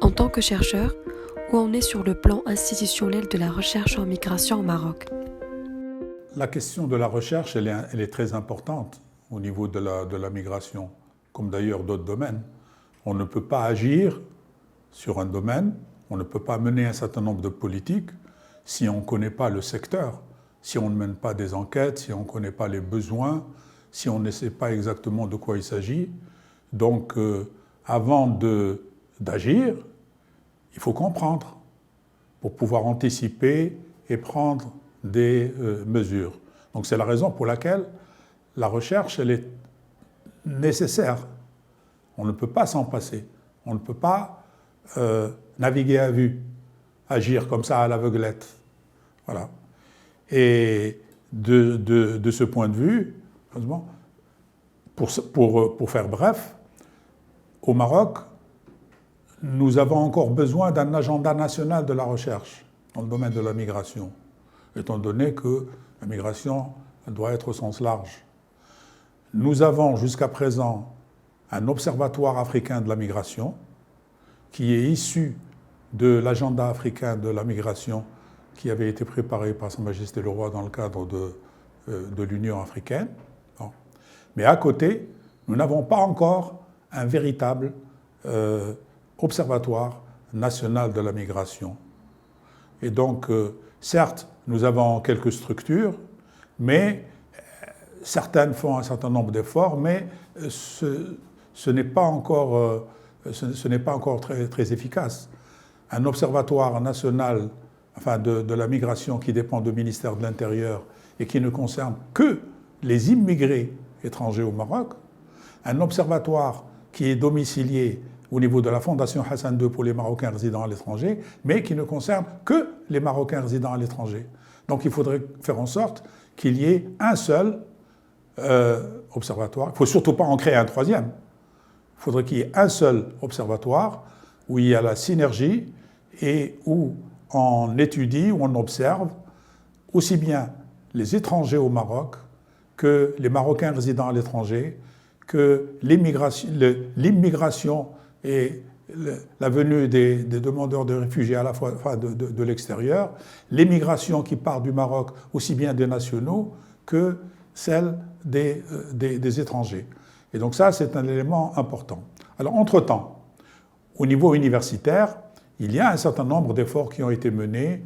En tant que chercheur, où en est sur le plan institutionnel de la recherche en migration au Maroc? La question de la recherche, elle est très importante au niveau de la migration, comme d'ailleurs d'autres domaines. On ne peut pas agir sur un domaine, on ne peut pas mener un certain nombre de politiques si on ne connaît pas le secteur, si on ne mène pas des enquêtes, si on ne connaît pas les besoins, si on ne sait pas exactement de quoi il s'agit. Donc, avant d'agir, il faut comprendre pour pouvoir anticiper et prendre des mesures. Donc c'est la raison pour laquelle la recherche, elle est nécessaire. On ne peut pas s'en passer. On ne peut pas naviguer à vue, agir comme ça à l'aveuglette. Voilà. Et de ce point de vue, pour faire bref, au Maroc, nous avons encore besoin d'un agenda national de la recherche dans le domaine de la migration, étant donné que la migration doit être au sens large. Nous avons jusqu'à présent un observatoire africain de la migration qui est issu de l'agenda africain de la migration qui avait été préparé par Sa Majesté le Roi dans le cadre de l'Union africaine. Mais à côté, nous n'avons pas encore un véritable observatoire national de la migration. Et donc, certes, nous avons quelques structures, mais certaines font un certain nombre d'efforts, mais ce n'est pas encore très efficace. Un observatoire national de la migration qui dépend du ministère de l'Intérieur et qui ne concerne que les immigrés étrangers au Maroc, un observatoire qui est domicilié au niveau de la Fondation Hassan II pour les Marocains résidant à l'étranger, mais qui ne concerne que les Marocains résidant à l'étranger. Donc il faudrait faire en sorte qu'il y ait un seul observatoire. Il ne faut surtout pas en créer un troisième. Il faudrait qu'il y ait un seul observatoire où il y a la synergie et où on étudie, où on observe aussi bien les étrangers au Maroc que les Marocains résidant à l'étranger, que l'immigration et la venue des demandeurs de réfugiés à la fois de l'extérieur, l'émigration qui part du Maroc, aussi bien des nationaux que celle des étrangers. Et donc ça, c'est un élément important. Alors, entre-temps, au niveau universitaire, il y a un certain nombre d'efforts qui ont été menés.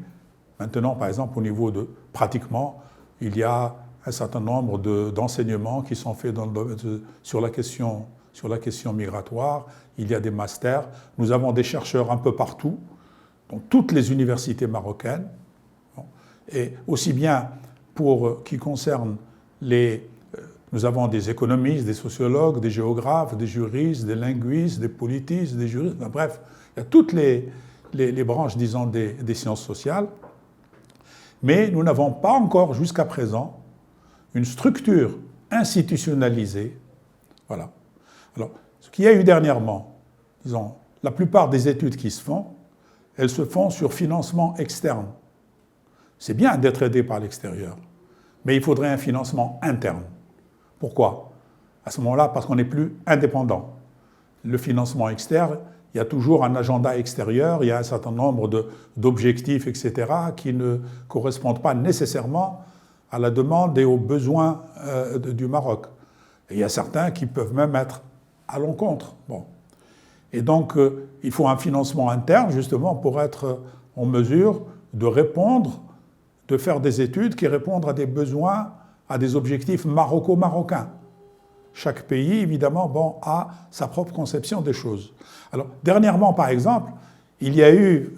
Maintenant, par exemple, au niveau pratiquement, il y a un certain nombre d'enseignements qui sont faits sur la question migratoire. Il y a des masters. Nous avons des chercheurs un peu partout, dans toutes les universités marocaines. Et aussi bien pour qui concerne nous avons des économistes, des sociologues, des géographes, des juristes, des linguistes, des politistes, des juristes. Bref, il y a toutes les branches, disons, des sciences sociales. Mais nous n'avons pas encore, jusqu'à présent, une structure institutionnalisée. Voilà. Alors, ce qu'il y a eu dernièrement, disons, la plupart des études qui se font, elles se font sur financement externe. C'est bien d'être aidé par l'extérieur, mais il faudrait un financement interne. Pourquoi? À ce moment-là, parce qu'on n'est plus indépendant. Le financement externe, il y a toujours un agenda extérieur, il y a un certain nombre d'objectifs, etc., qui ne correspondent pas nécessairement à la demande et aux besoins du Maroc. Et il y a certains qui peuvent même être à l'encontre. Bon. Et donc, il faut un financement interne, justement, pour être en mesure de répondre, de faire des études qui répondent à des besoins, à des objectifs maroco-marocains. Chaque pays, évidemment, a sa propre conception des choses. Alors, dernièrement, par exemple, il y a eu,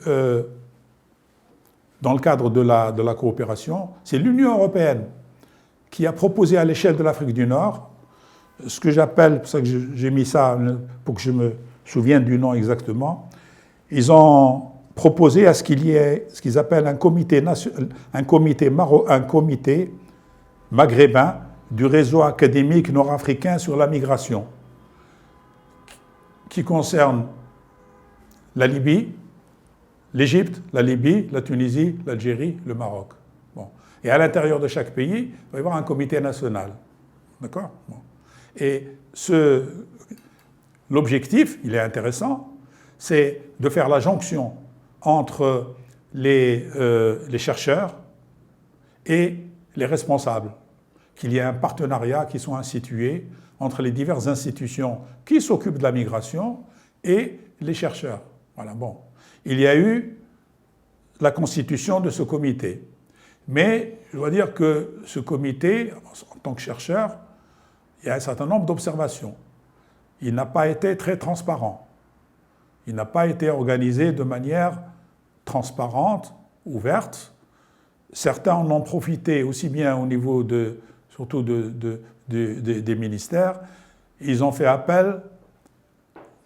dans le cadre de la coopération, c'est l'Union européenne qui a proposé à l'échelle de l'Afrique du Nord ce que j'appelle, c'est pour ça que j'ai mis ça pour que je me souvienne du nom exactement, ils ont proposé à ce qu'il y ait ce qu'ils appellent un comité maghrébin du réseau académique nord-africain sur la migration, qui concerne la Libye, l'Égypte, la Libye, la Tunisie, l'Algérie, le Maroc. Bon. Et à l'intérieur de chaque pays, il va y avoir un comité national. D'accord ? Bon. Et l'objectif, il est intéressant, c'est de faire la jonction entre les chercheurs et les responsables, qu'il y ait un partenariat qui soit institué entre les diverses institutions qui s'occupent de la migration et les chercheurs. Voilà, bon. Il y a eu la constitution de ce comité. Mais je dois dire que ce comité, en tant que chercheur, il y a un certain nombre d'observations. Il n'a pas été très transparent. Il n'a pas été organisé de manière transparente, ouverte. Certains en ont profité aussi bien au niveau surtout des ministères. Ils ont fait appel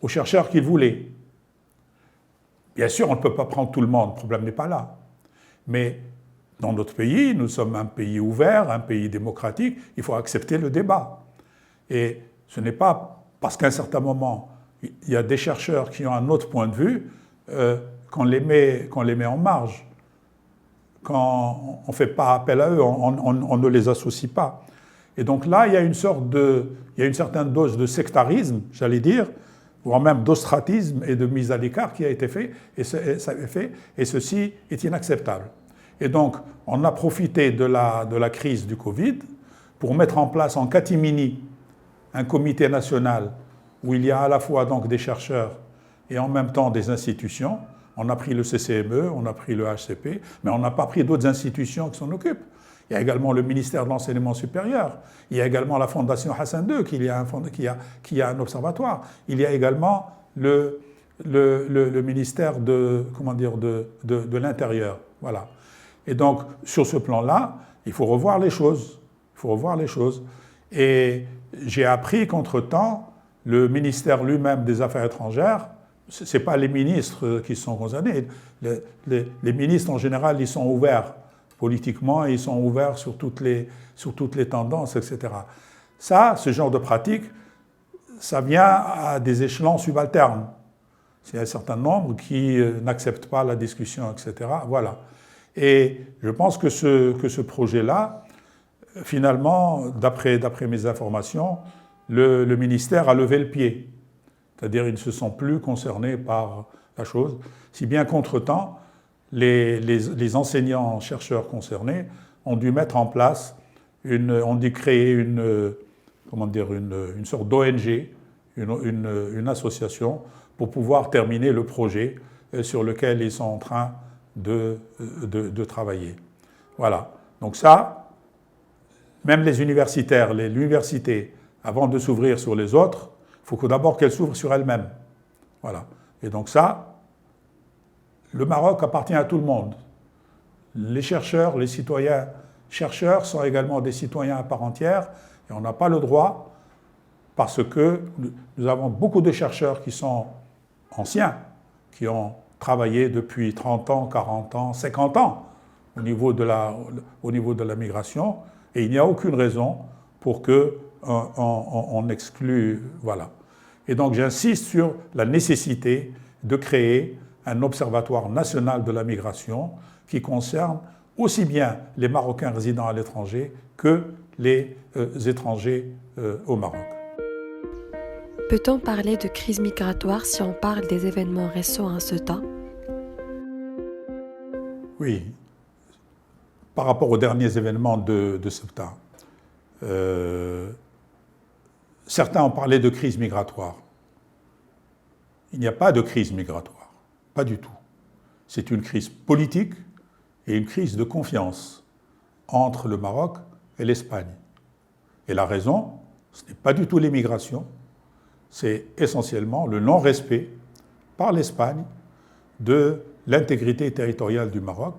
aux chercheurs qu'ils voulaient. Bien sûr, on ne peut pas prendre tout le monde, le problème n'est pas là. Mais dans notre pays, nous sommes un pays ouvert, un pays démocratique, il faut accepter le débat. Et ce n'est pas parce qu'à un certain moment, il y a des chercheurs qui ont un autre point de vue qu'on les met en marge. Quand on ne fait pas appel à eux, on ne les associe pas. Et donc là, il y a une certaine dose de sectarisme, j'allais dire, voire même d'ostratisme et de mise à l'écart qui a été fait, et ceci est inacceptable. Et donc, on a profité de la crise du Covid pour mettre en place en catimini un comité national où il y a à la fois donc des chercheurs et en même temps des institutions. On a pris le CCME, on a pris le HCP, mais on n'a pas pris d'autres institutions qui s'en occupent. Il y a également le ministère de l'Enseignement supérieur. Il y a également la Fondation Hassan II qui a un observatoire. Il y a également le ministère de l'Intérieur. Voilà. Et donc, sur ce plan-là, il faut revoir les choses. Il faut revoir les choses. Et j'ai appris qu'entre-temps, le ministère lui-même des Affaires étrangères, ce n'est pas les ministres qui sont concernés. Les ministres, en général, ils sont ouverts politiquement, ils sont ouverts sur toutes les tendances, etc. Ça, ce genre de pratique, ça vient à des échelons subalternes. Il y a un certain nombre qui n'acceptent pas la discussion, etc. Voilà. Et je pense que ce projet-là, finalement, d'après mes informations, le ministère a levé le pied. C'est-à-dire qu'ils ne se sont plus concernés par la chose, si bien qu'entre-temps, les enseignants-chercheurs concernés ont dû mettre en place, ont dû créer une sorte d'ONG, une association, pour pouvoir terminer le projet sur lequel ils sont en train de travailler. Voilà. Donc ça, même les universitaires, l'université, avant de s'ouvrir sur les autres, il faut que d'abord qu'elle s'ouvre sur elle-même. Voilà. Et donc ça, le Maroc appartient à tout le monde. Les chercheurs, les citoyens chercheurs sont également des citoyens à part entière et on n'a pas le droit, parce que nous avons beaucoup de chercheurs qui sont anciens, qui ont travaillé depuis 30 ans, 40 ans, 50 ans au niveau de la migration, et il n'y a aucune raison pour qu'on exclue. Voilà. Et donc j'insiste sur la nécessité de créer un observatoire national de la migration qui concerne aussi bien les Marocains résidant à l'étranger que les étrangers au Maroc. Peut-on parler de crise migratoire si on parle des événements récents à Ceuta ? Oui. Par rapport aux derniers événements de Ceuta, certains ont parlé de crise migratoire. Il n'y a pas de crise migratoire, pas du tout. C'est une crise politique et une crise de confiance entre le Maroc et l'Espagne. Et la raison, ce n'est pas du tout l'immigration, c'est essentiellement le non-respect par l'Espagne de l'intégrité territoriale du Maroc,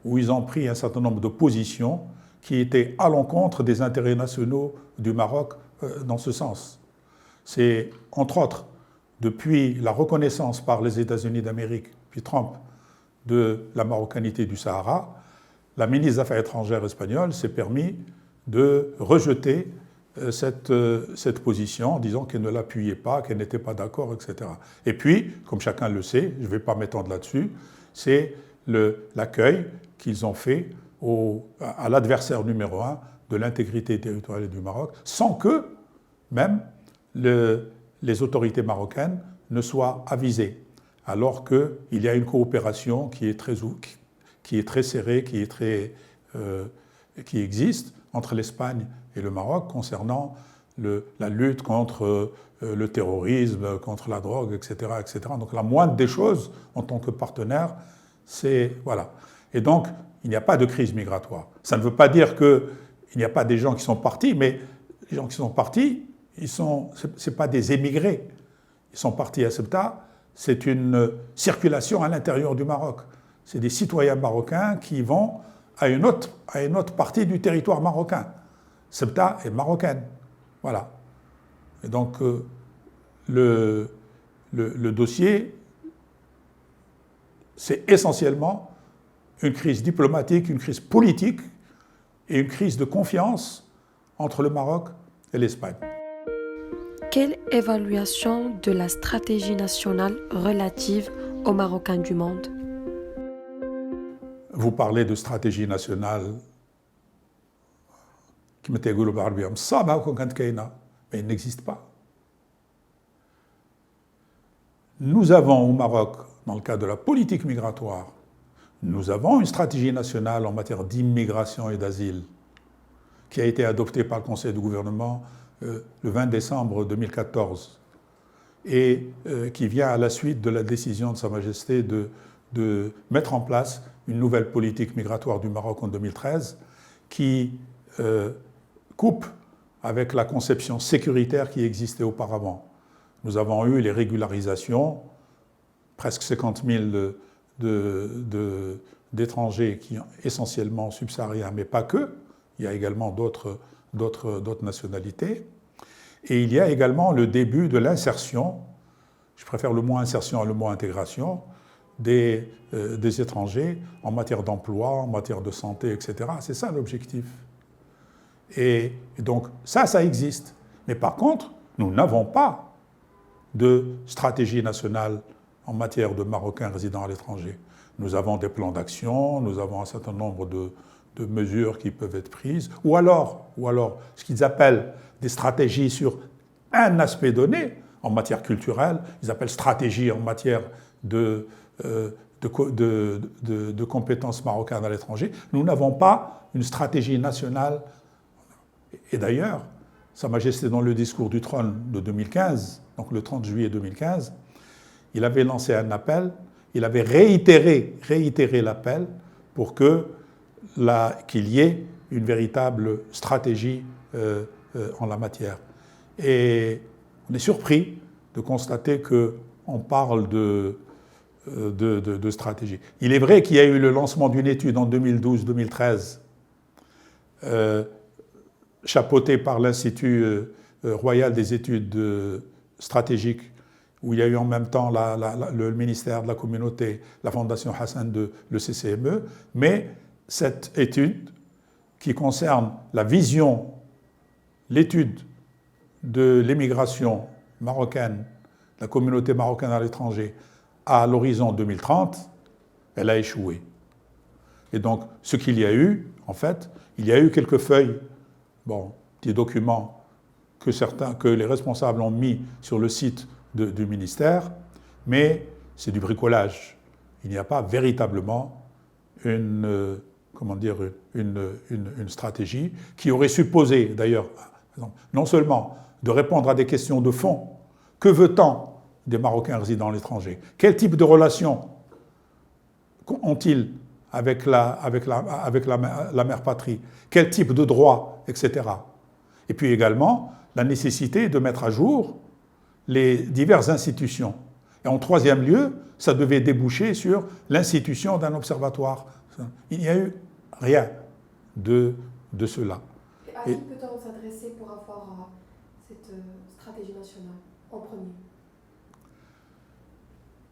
où ils ont pris un certain nombre de positions qui étaient à l'encontre des intérêts nationaux du Maroc dans ce sens. C'est, entre autres, depuis la reconnaissance par les États-Unis d'Amérique, puis Trump, de la marocanité du Sahara, la ministre des Affaires étrangères espagnole s'est permis de rejeter cette position en disant qu'elle ne l'appuyait pas, qu'elle n'était pas d'accord, etc. Et puis, comme chacun le sait, je ne vais pas m'étendre là-dessus, c'est l'accueil qu'ils ont fait à l'adversaire numéro un de l'intégrité territoriale du Maroc, sans que même les autorités marocaines ne soient avisées. alors qu'il y a une coopération qui est très serrée, qui existe entre l'Espagne et le Maroc concernant la lutte contre le terrorisme, contre la drogue, etc., etc. Donc la moindre des choses, en tant que partenaire, c'est... Voilà. Et donc, il n'y a pas de crise migratoire. Ça ne veut pas dire qu'il n'y a pas des gens qui sont partis, mais les gens qui sont partis, ce n'est pas des émigrés. Ils sont partis à Ceuta, c'est une circulation à l'intérieur du Maroc. C'est des citoyens marocains qui vont à une autre partie du territoire marocain. Ceuta est marocaine. Voilà. Et donc, le dossier, c'est essentiellement une crise diplomatique, une crise politique et une crise de confiance entre le Maroc et l'Espagne. Quelle évaluation de la stratégie nationale relative aux Marocains du monde? Vous parlez de stratégie nationale qui m'était goulou barbiam, ça mais il n'existe pas. Nous avons au Maroc, dans le cadre de la politique migratoire, nous avons une stratégie nationale en matière d'immigration et d'asile qui a été adoptée par le Conseil de gouvernement le 20 décembre 2014 et qui vient à la suite de la décision de Sa Majesté de mettre en place une nouvelle politique migratoire du Maroc en 2013 qui coupe avec la conception sécuritaire qui existait auparavant. Nous avons eu les régularisations, presque 50 000 d'étrangers qui sont essentiellement subsahariens, mais pas que. Il y a également d'autres nationalités. Et il y a également le début de l'insertion, je préfère le mot insertion à le mot intégration, des étrangers en matière d'emploi, en matière de santé, etc. C'est ça l'objectif. Et donc ça existe. Mais par contre, nous n'avons pas de stratégie nationale en matière de Marocains résidant à l'étranger. Nous avons des plans d'action, nous avons un certain nombre de mesures qui peuvent être prises, ou alors ce qu'ils appellent des stratégies sur un aspect donné, en matière culturelle, ils appellent stratégie en matière de compétences marocaines à l'étranger. Nous n'avons pas une stratégie nationale. Et d'ailleurs, Sa Majesté, dans le discours du trône de 2015, donc le 30 juillet 2015, il avait lancé un appel, il avait réitéré l'appel pour qu'il y ait une véritable stratégie en la matière. Et on est surpris de constater qu'on parle de stratégie. Il est vrai qu'il y a eu le lancement d'une étude en 2012-2013, chapeautée par l'Institut royal des études stratégiques, où il y a eu en même temps le ministère de la Communauté, la Fondation Hassan II, le CCME, mais cette étude qui concerne la vision, l'étude de l'émigration marocaine, la communauté marocaine à l'étranger, à l'horizon 2030, elle a échoué. Et donc, ce qu'il y a eu, en fait, il y a eu quelques feuilles, des documents que les responsables ont mis sur le site du ministère, mais c'est du bricolage. Il n'y a pas véritablement une stratégie qui aurait supposé, d'ailleurs, non seulement de répondre à des questions de fond, que veut-on des Marocains résidant à l'étranger? Quel type de relations ont-ils avec la mère patrie? Quel type de droits, etc. Et puis également, la nécessité de mettre à jour les diverses institutions. Et en troisième lieu, ça devait déboucher sur l'institution d'un observatoire. Il n'y a eu rien de cela. Et à qui peut-on s'adresser pour avoir cette stratégie nationale en premier?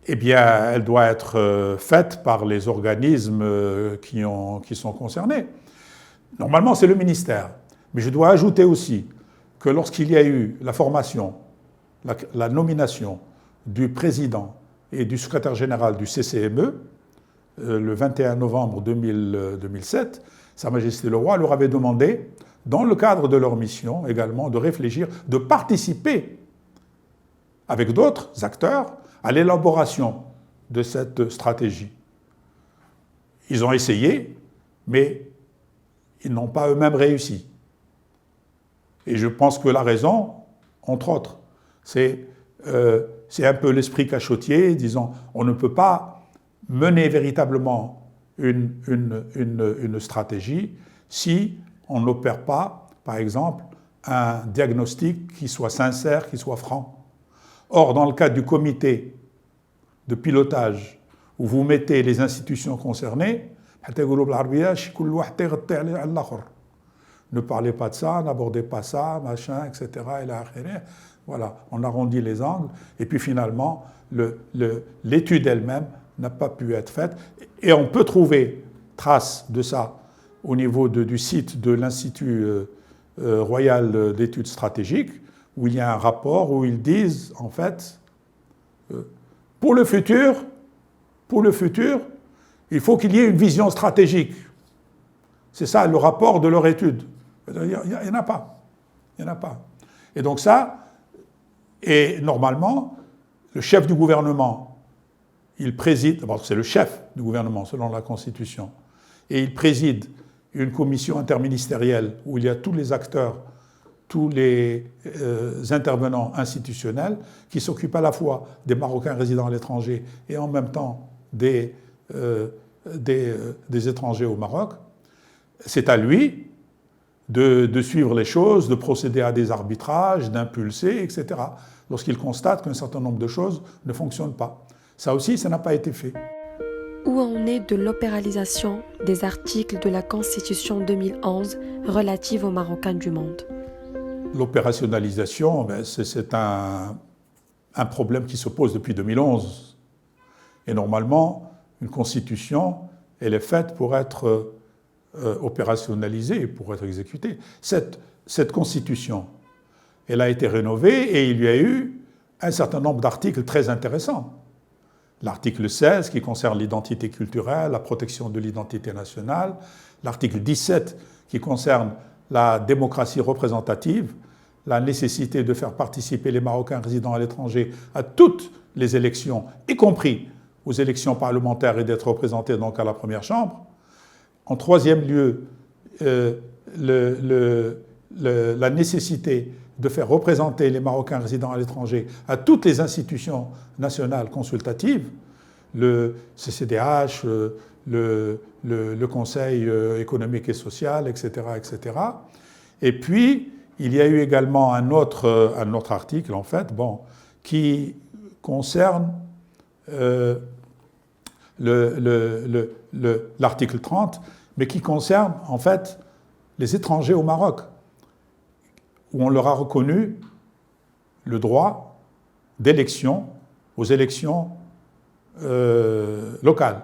Eh bien, elle doit être faite par les organismes qui sont concernés. Normalement, c'est le ministère. Mais je dois ajouter aussi que lorsqu'il y a eu la formation, la nomination du président et du secrétaire général du CCME, le 21 novembre 2007, Sa Majesté le Roi leur avait demandé, dans le cadre de leur mission également, de réfléchir, de participer avec d'autres acteurs à l'élaboration de cette stratégie. Ils ont essayé, mais ils n'ont pas eux-mêmes réussi. Et je pense que la raison, entre autres, c'est un peu l'esprit cachotier, disons, on ne peut pas mener véritablement une stratégie si on n'opère pas, par exemple, un diagnostic qui soit sincère, qui soit franc. Or, dans le cadre du comité de pilotage, où vous mettez les institutions concernées, ne parlez pas de ça, n'abordez pas ça, machin, etc. Voilà, on arrondit les angles, et puis finalement, l'étude elle-même n'a pas pu être faite. Et on peut trouver trace de ça au niveau du site de l'Institut royal d'études stratégiques, où il y a un rapport où ils disent, en fait, pour le futur, il faut qu'il y ait une vision stratégique. C'est ça le rapport de leur étude. Il n'y en a pas. Il n'y en a pas. Et donc ça, et normalement, le chef du gouvernement, il préside, d'abord c'est le chef du gouvernement selon la Constitution, et il préside une commission interministérielle où il y a tous les acteurs, tous les intervenants institutionnels qui s'occupent à la fois des Marocains résidant à l'étranger et en même temps des étrangers au Maroc. C'est à lui de suivre les choses, de procéder à des arbitrages, d'impulser, etc., lorsqu'il constate qu'un certain nombre de choses ne fonctionnent pas. Ça aussi, ça n'a pas été fait. Où en est de l'opéralisation des articles de la Constitution 2011 relative aux Marocains du monde? L'opérationnalisation, c'est un problème qui se pose depuis 2011. Et normalement, une constitution, elle est faite pour être opérationnalisée, pour être exécutée. Cette constitution, elle a été rénovée et il y a eu un certain nombre d'articles très intéressants. L'article 16 qui concerne l'identité culturelle, la protection de l'identité nationale, l'article 17 qui concerne la démocratie représentative, la nécessité de faire participer les Marocains résidant à l'étranger à toutes les élections, y compris aux élections parlementaires, et d'être représentés donc à la première chambre. En troisième lieu, la nécessité de faire représenter les Marocains résidant à l'étranger à toutes les institutions nationales consultatives, le CCDH, le Conseil économique et social, etc., etc. Et puis, il y a eu également un autre article, en fait, qui concerne l'article 30, mais qui concerne, en fait, les étrangers au Maroc, où on leur a reconnu le droit d'élection aux élections locales.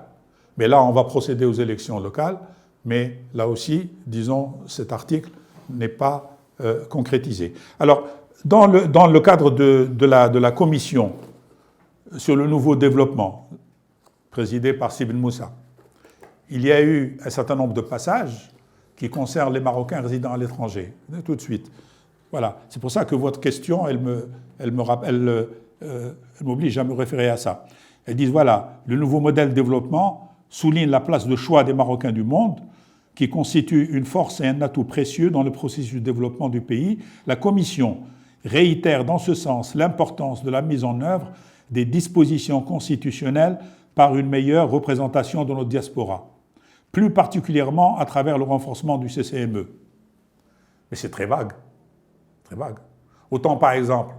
Mais là, on va procéder aux élections locales, mais là aussi, disons, cet article n'est pas concrétisé. Alors, dans le cadre de la commission sur le nouveau développement, présidée par Sibn Moussa, il y a eu un certain nombre de passages qui concernent les Marocains résidant à l'étranger. Tout de suite. Voilà. C'est pour ça que votre question, elle m'oblige à me référer à ça. Elles disent, voilà, le nouveau modèle de développement souligne la place de choix des Marocains du monde, qui constitue une force et un atout précieux dans le processus de développement du pays. La Commission réitère dans ce sens l'importance de la mise en œuvre des dispositions constitutionnelles par une meilleure représentation de notre diaspora, plus particulièrement à travers le renforcement du CCME. Mais c'est très vague. Très vague. Autant, par exemple,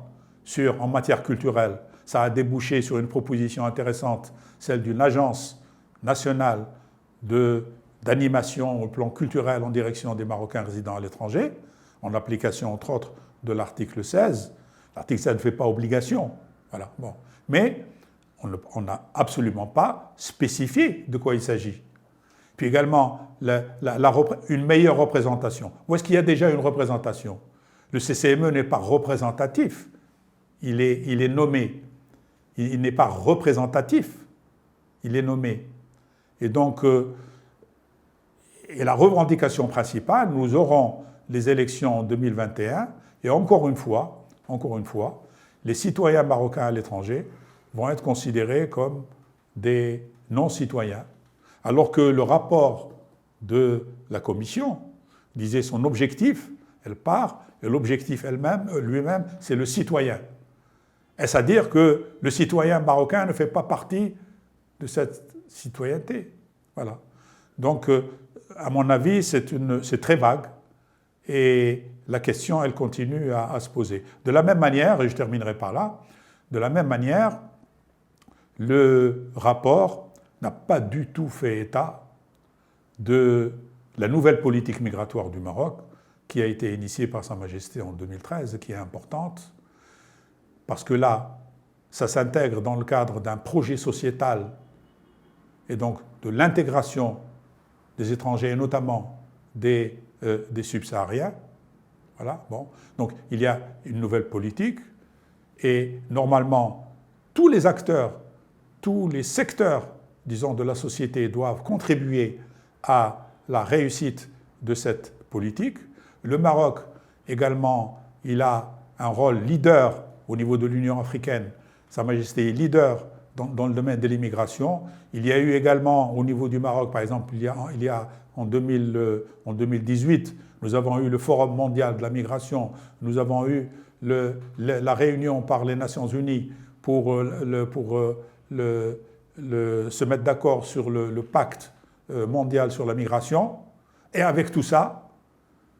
en matière culturelle, ça a débouché sur une proposition intéressante, celle d'une agence nationale d'animation au plan culturel en direction des Marocains résidant à l'étranger, en application, entre autres, de l'article 16. L'article 16 ne fait pas obligation. Voilà. Bon. Mais on n'a absolument pas spécifié de quoi il s'agit. Puis également, une meilleure représentation. Où est-ce qu'il y a déjà une représentation? Le CCME n'est pas représentatif, il est nommé. Il n'est pas représentatif, il est nommé. Et donc, et la revendication principale, nous aurons les élections en 2021, et encore une fois, les citoyens marocains à l'étranger vont être considérés comme des non-citoyens, alors que le rapport de la Commission disait son objectif, elle part, et l'objectif lui-même, c'est le citoyen. Est-ce à dire que le citoyen marocain ne fait pas partie de cette citoyenneté? Voilà. Donc, à mon avis, c'est très vague, et la question, elle continue à se poser. De la même manière, et je terminerai par là, de la même manière, le rapport n'a pas du tout fait état de la nouvelle politique migratoire du Maroc, qui a été initiée par Sa Majesté en 2013, qui est importante, parce que là, ça s'intègre dans le cadre d'un projet sociétal et donc de l'intégration des étrangers, et notamment des subsahariens. Voilà, bon. Donc il y a une nouvelle politique, et normalement, tous les acteurs, tous les secteurs, disons, de la société doivent contribuer à la réussite de cette politique. Le Maroc, également, il a un rôle leader au niveau de l'Union africaine. Sa Majesté est leader dans le domaine de l'immigration. Il y a eu également, au niveau du Maroc, par exemple, en 2018, nous avons eu le Forum mondial de la migration, nous avons eu la réunion par les Nations Unies pour se mettre d'accord sur le pacte mondial sur la migration. Et avec tout ça,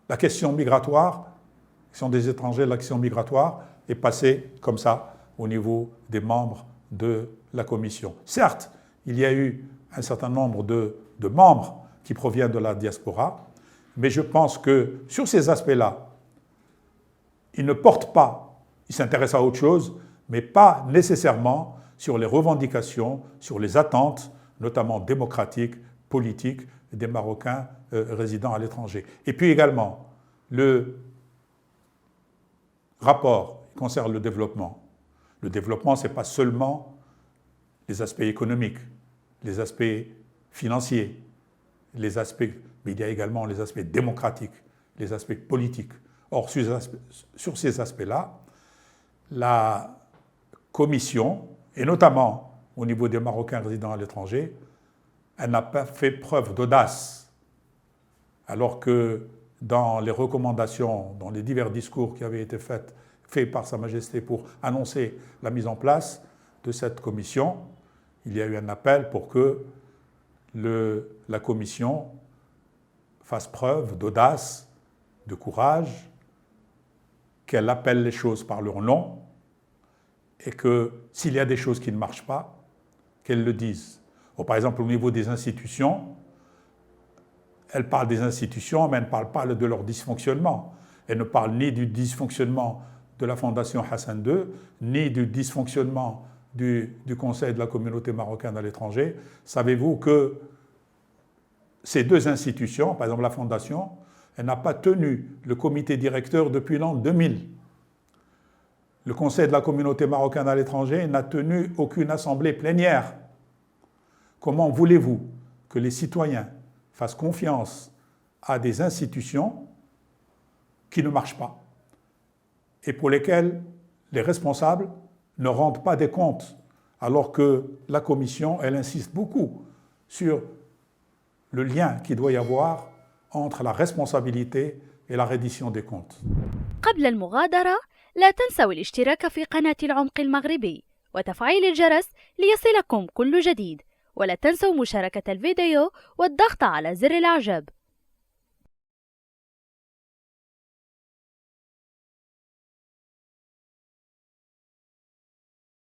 la question migratoire, la question des étrangers, la question migratoire est passée comme ça au niveau des membres de la Commission. Certes, il y a eu un certain nombre de membres qui proviennent de la diaspora, mais je pense que sur ces aspects-là, ils ne portent pas, ils s'intéressent à autre chose, mais pas nécessairement sur les revendications, sur les attentes, notamment démocratiques, politiques, des Marocains résidant à l'étranger. Et puis également, le rapport qui concerne le développement. Le développement, ce n'est pas seulement les aspects économiques, les aspects financiers, mais il y a également les aspects démocratiques, les aspects politiques. Or, sur ces aspects-là, la Commission, et notamment au niveau des Marocains résidant à l'étranger, elle n'a pas fait preuve d'audace, alors que dans les recommandations, dans les divers discours qui avaient été faits par Sa Majesté pour annoncer la mise en place de cette commission, il y a eu un appel pour que la commission fasse preuve d'audace, de courage, qu'elle appelle les choses par leur nom, et que s'il y a des choses qui ne marchent pas, qu'elle le dise. Par exemple, au niveau des institutions, elle parle des institutions, mais elle ne parle pas de leur dysfonctionnement. Elle ne parle ni du dysfonctionnement de la Fondation Hassan II, ni du dysfonctionnement du Conseil de la communauté marocaine à l'étranger. Savez-vous que ces deux institutions, par exemple la Fondation, elle n'a pas tenu le comité directeur depuis l'an 2000. Le Conseil de la communauté marocaine à l'étranger n'a tenu aucune assemblée plénière. Comment voulez-vous que les citoyens fassent confiance à des institutions qui ne marchent pas et pour lesquelles les responsables ne rendent pas des comptes, alors que la Commission, elle insiste beaucoup sur le lien qu'il doit y avoir entre la responsabilité et la reddition des comptes. قبل المغادرة لا تنسوا الاشتراك في قناة العمق المغربي وتفعيل الجرس ليصلكم كل جديد، ولا تنسوا مشاركة الفيديو والضغط على زر الإعجاب.